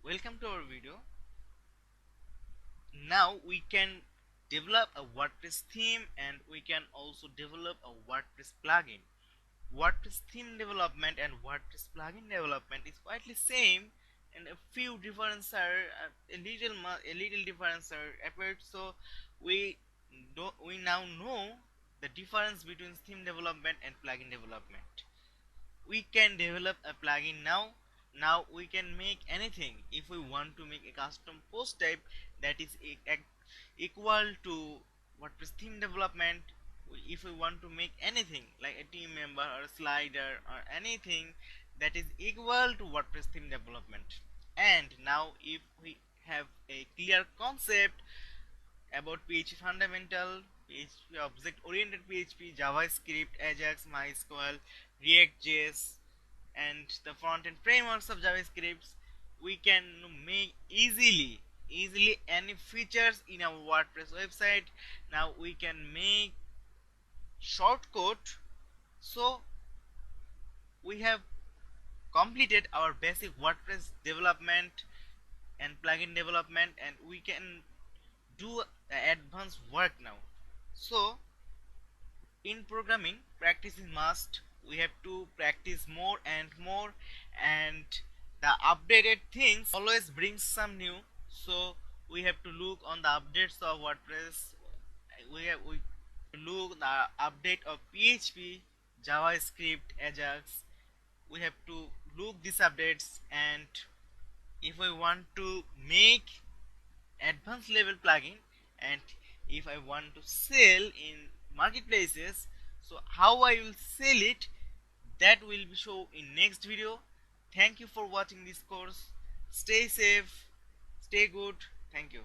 Welcome to our video. Now we can develop a WordPress theme and we can also develop a WordPress plugin. WordPress theme development and WordPress plugin development is quite the same, and a few differences are a little difference are appeared. So we now know the difference between theme development and plugin development. We can develop a plugin now. We can make anything. If we want to make a custom post type that is equal to WordPress theme development, if we want to make anything like a team member or a slider or anything that is equal to WordPress theme development. And now if we have a clear concept about PHP fundamental, PHP object oriented PHP, JavaScript, Ajax, MySQL, React.js, and the front end frameworks of JavaScript, we can make easily any features in our WordPress website. Now we can make shortcode. So we have completed our basic WordPress development and plugin development, and we can do advanced work now. So in programming, practice is must. We have to practice more and more, and the updated things always brings some new. So we have to look on the updates of WordPress. We look the update of PHP, JavaScript, Ajax. We have to look these updates, and if we want to make advanced level plugin, and if I want to sell in marketplaces, so how I will sell it, that will be shown in next video. Thank you for watching this course. Stay safe, stay good. Thank you.